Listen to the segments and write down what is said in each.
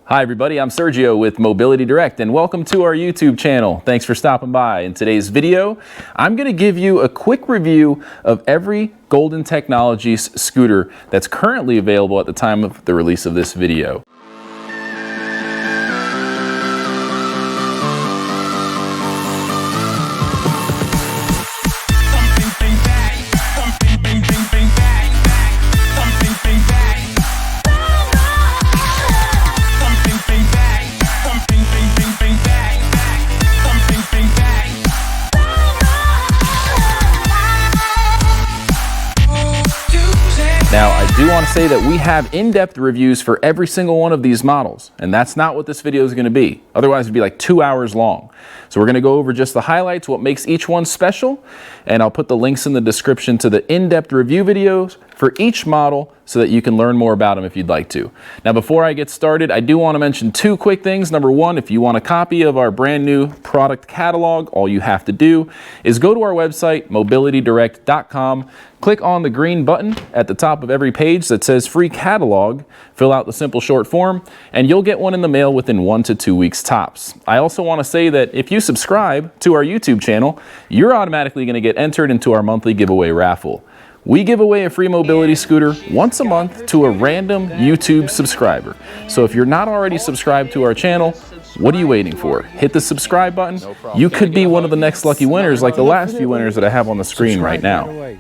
Hi everybody, I'm Sergio with Mobility Direct and welcome to our YouTube channel. Thanks for stopping by. In today's video, I'm going to give you a quick review of every Golden Technologies scooter that's currently available at the time of the release of this video. Now, I do want to say that we have in-depth reviews for every single one of these models, and that's not what this video is going to be. Otherwise, it'd be like 2 hours long. So we're going to go over just the highlights, what makes each one special, and I'll put the links in the description to the in-depth review videos for each model so that you can learn more about them if you'd like to. Now, before I get started, I do want to mention two quick things. Number one, if you want a copy of our brand new product catalog, all you have to do is go to our website, mobilitydirect.com, click on the green button at the top of every page that says free catalog, fill out the simple short form, and you'll get one in the mail within 1 to 2 weeks tops. I also want to say that if you subscribe to our YouTube channel, you're automatically going to get entered into our monthly giveaway raffle. We give away a free mobility scooter once a month to a random YouTube subscriber. So if you're not already subscribed to our channel, what are you waiting for? Hit the subscribe button. You could be one of the next lucky winners like the last few winners that I have on the screen right now.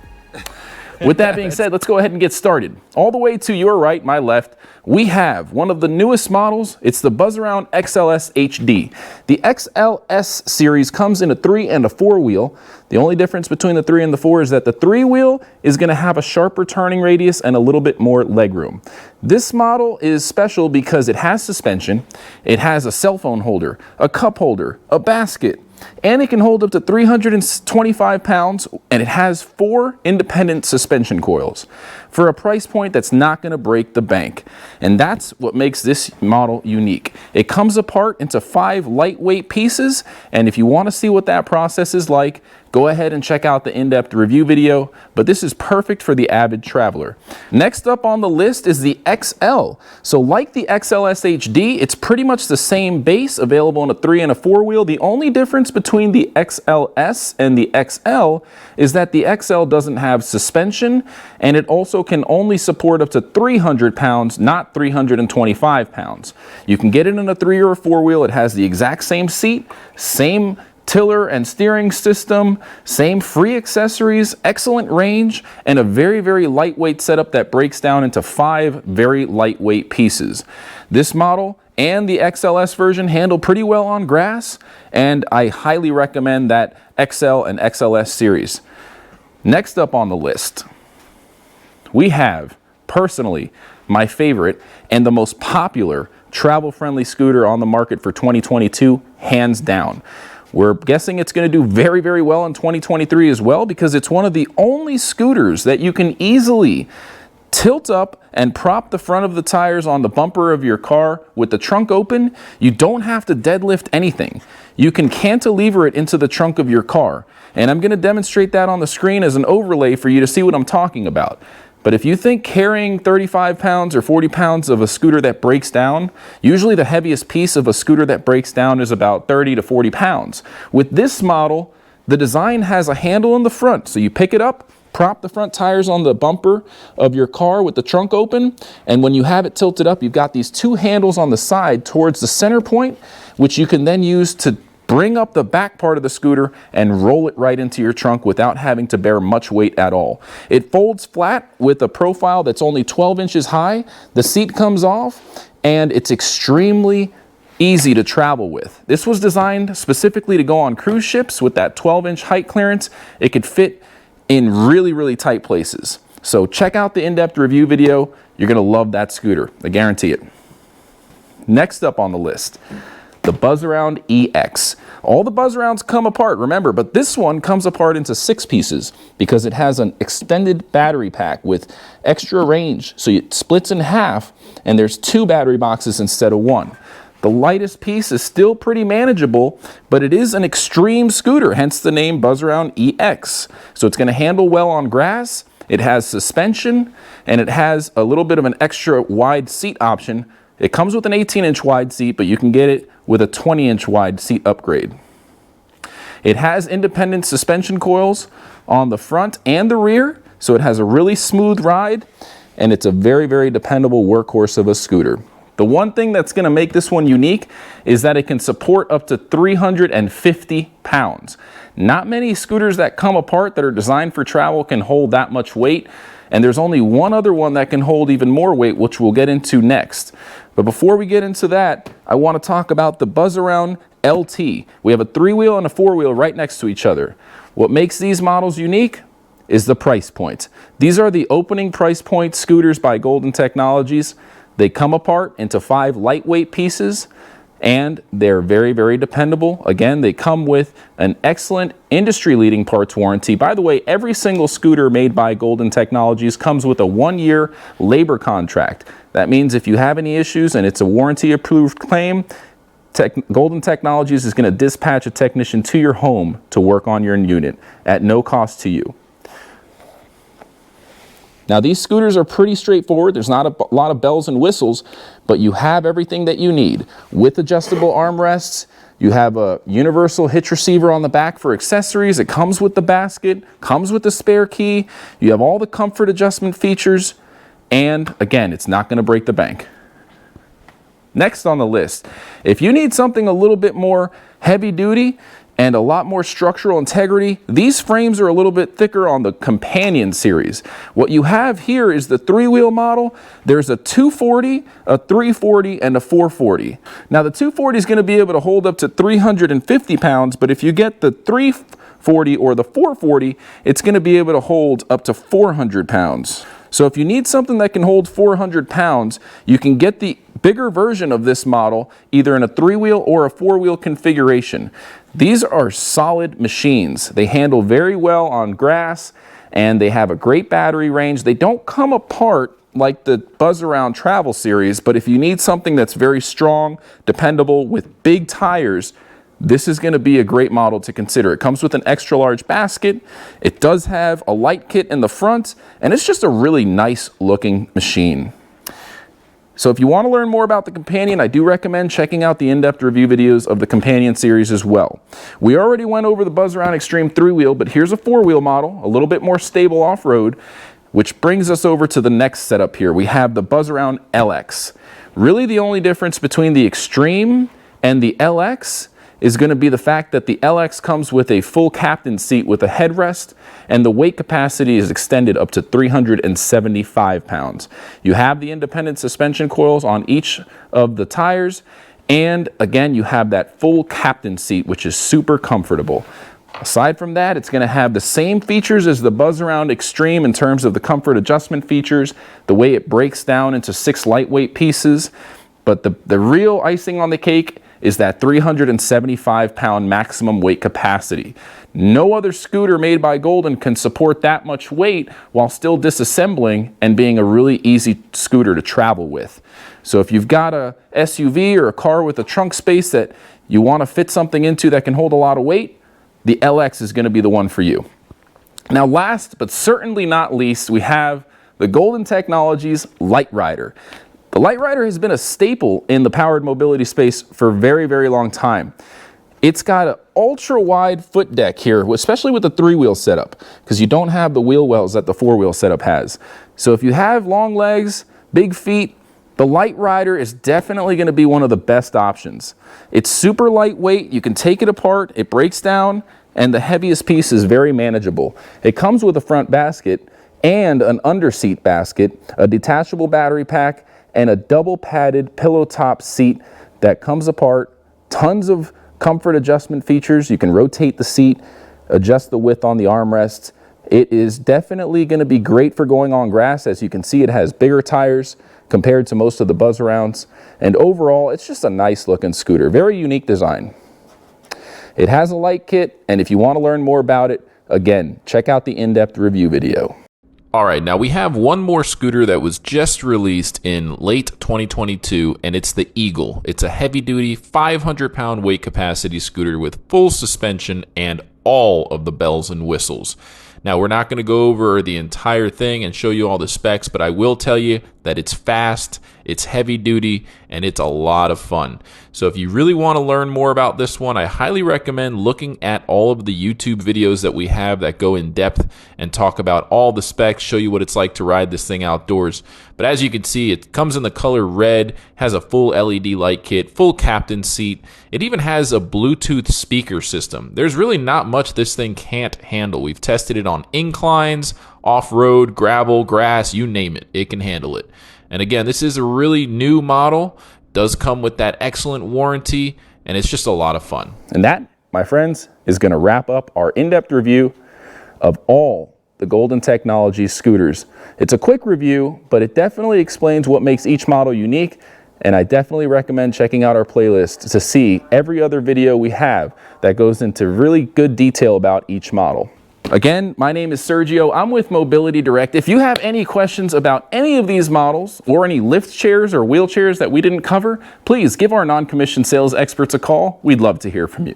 With that being said, let's go ahead and get started. All the way to your right, my left, we have one of the newest models. It's the Buzzaround XLS-HD. The XLS series comes in a 3 and a 4 wheel. The only difference between the 3 and the 4 is that the 3 wheel is going to have a sharper turning radius and a little bit more legroom. This model is special because it has suspension, it has a cell phone holder, a cup holder, a basket, and it can hold up to 325 pounds, and it has 4 independent suspension coils for a price point that's not going to break the bank. And that's what makes this model unique. It comes apart into 5 lightweight pieces, and if you want to see what that process is like, go ahead and check out the in-depth review video, but this is perfect for the avid traveler. Next up on the list is the XL. So like the XLS-HD, it's pretty much the same base, available in a 3 and a 4 wheel. The only difference between the XLS and the XL is that the XL doesn't have suspension, and it also can only support up to 300 pounds, not 325 pounds. You can get it in a 3 or a 4 wheel. It has the exact same seat, same tiller and steering system, same free accessories, excellent range, and a very, very lightweight setup that breaks down into 5 very lightweight pieces. This model and the XLS version handle pretty well on grass, and I highly recommend that XL and XLS series. Next up on the list, we have, personally, my favorite and the most popular travel-friendly scooter on the market for 2022, hands down. We're guessing it's going to do very, very well in 2023 as well, because it's one of the only scooters that you can easily tilt up and prop the front of the tires on the bumper of your car with the trunk open. You don't have to deadlift anything. You can cantilever it into the trunk of your car. And I'm going to demonstrate that on the screen as an overlay for you to see what I'm talking about. But if you think carrying 35 pounds or 40 pounds of a scooter that breaks down, usually the heaviest piece of a scooter that breaks down is about 30 to 40 pounds. With this model, the design has a handle in the front. So you pick it up, prop the front tires on the bumper of your car with the trunk open, and when you have it tilted up, you've got these 2 handles on the side towards the center point, which you can then use to bring up the back part of the scooter and roll it right into your trunk without having to bear much weight at all. It folds flat with a profile that's only 12 inches high. The seat comes off, and it's extremely easy to travel with. This was designed specifically to go on cruise ships with that 12-inch height clearance. It could fit in really, really tight places. So check out the in-depth review video. You're going to love that scooter. I guarantee it. Next up on the list, the Buzzaround EX. All the Buzzarounds come apart, remember, but this one comes apart into 6 pieces because it has an extended battery pack with extra range. So it splits in half, and there's 2 battery boxes instead of 1. The lightest piece is still pretty manageable, but it is an extreme scooter, hence the name Buzzaround EX. So it's going to handle well on grass. It has suspension, and it has a little bit of an extra wide seat option It comes with an 18-inch wide seat, but you can get it with a 20-inch wide seat upgrade. It has independent suspension coils on the front and the rear, so it has a really smooth ride, and it's a very, very dependable workhorse of a scooter. The one thing that's going to make this one unique is that it can support up to 350 pounds. Not many scooters that come apart that are designed for travel can hold that much weight, and there's only one other one that can hold even more weight, which we'll get into next. But before we get into that, I want to talk about the Buzzaround LT. We have a 3-wheel and a 4-wheel right next to each other. What makes these models unique is the price point. These are the opening price point scooters by Golden Technologies. They come apart into 5 lightweight pieces, and they're very, very dependable. Again, they come with an excellent industry-leading parts warranty. By the way, every single scooter made by Golden Technologies comes with a 1-year labor contract. That means if you have any issues and it's a warranty-approved claim, Golden Technologies is going to dispatch a technician to your home to work on your unit at no cost to you. Now, these scooters are pretty straightforward. There's not a lot of bells and whistles, but you have everything that you need. With adjustable armrests, you have a universal hitch receiver on the back for accessories. It comes with the basket, comes with the spare key. You have all the comfort adjustment features, and again, it's not going to break the bank. Next on the list, if you need something a little bit more heavy duty and a lot more structural integrity, these frames are a little bit thicker on the Companion series. What you have here is the 3-wheel model. There's a 240, a 340, and a 440. Now the 240 is going to be able to hold up to 350 pounds, but if you get the 340 or the 440, it's going to be able to hold up to 400 pounds. So if you need something that can hold 400 pounds, you can get the bigger version of this model either in a 3-wheel or a 4-wheel configuration. These are solid machines. They handle very well on grass, and they have a great battery range. They don't come apart like the Buzzaround Travel series, but if you need something that's very strong, dependable, with big tires, this is going to be a great model to consider. It comes with an extra large basket. It does have a light kit in the front, and it's just a really nice looking machine. So if you want to learn more about the Companion, I do recommend checking out the in-depth review videos of the Companion series as well. We already went over the Buzzaround Extreme 3-wheel, but here's a 4-wheel model, a little bit more stable off-road, which brings us over to the next setup here. We have the Buzzaround LX. Really the only difference between the Extreme and the LX is going to be the fact that the LX comes with a full captain seat with a headrest, and the weight capacity is extended up to 375 pounds. You have the independent suspension coils on each of the tires, and again, you have that full captain seat, which is super comfortable. Aside from that, it's going to have the same features as the Buzzaround Extreme in terms of the comfort adjustment features, the way it breaks down into 6 lightweight pieces, but the real icing on the cake is that 375 pound maximum weight capacity. No other scooter made by Golden can support that much weight while still disassembling and being a really easy scooter to travel with. So if you've got a SUV or a car with a trunk space that you want to fit something into that can hold a lot of weight, the LX is going to be the one for you. Now last but certainly not least, we have the Golden Technologies Lite-Rider. The Lite-Rider has been a staple in the powered mobility space for a very, very long time. It's got an ultra-wide foot deck here, especially with the 3-wheel setup, because you don't have the wheel wells that the 4-wheel setup has. So if you have long legs, big feet, the Lite-Rider is definitely going to be one of the best options. It's super lightweight, you can take it apart, it breaks down, and the heaviest piece is very manageable. It comes with a front basket and an underseat basket, a detachable battery pack, and a double padded pillow top seat that comes apart. Tons of comfort adjustment features. You can rotate the seat, adjust the width on the armrests. It is definitely going to be great for going on grass. As you can see, it has bigger tires compared to most of the Buzzarounds, and overall it's just a nice looking scooter. Very unique design. It has a light kit, and if you want to learn more about it, again, check out the in-depth review video. All right, now we have one more scooter that was just released in late 2022, and it's the Eagle. It's a heavy-duty 500-pound weight capacity scooter with full suspension and all of the bells and whistles. Now, we're not going to go over the entire thing and show you all the specs, but I will tell you that it's fast, It's heavy duty, and it's a lot of fun. So if you really want to learn more about this one, I highly recommend looking at all of the YouTube videos that we have that go in depth and talk about all the specs, show you what it's like to ride this thing outdoors. But as you can see, it comes in the color red, has a full LED light kit, full captain seat. It even has a Bluetooth speaker system. There's really not much this thing can't handle. We've tested it on inclines, off-road, gravel, grass, you name it. It can handle it. And again, this is a really new model. Does come with that excellent warranty, and it's just a lot of fun. And that, my friends, is going to wrap up our in-depth review of all the Golden Technologies scooters. It's a quick review, but it definitely explains what makes each model unique, and I definitely recommend checking out our playlist to see every other video we have that goes into really good detail about each model. Again, my name is Sergio. I'm with Mobility Direct. If you have any questions about any of these models or any lift chairs or wheelchairs that we didn't cover, please give our non-commissioned sales experts a call. We'd love to hear from you.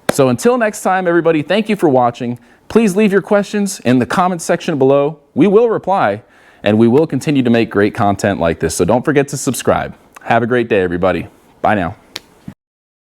So until next time, everybody, thank you for watching. Please leave your questions in the comments section below. We will reply, and we will continue to make great content like this. So don't forget to subscribe. Have a great day, everybody. Bye now.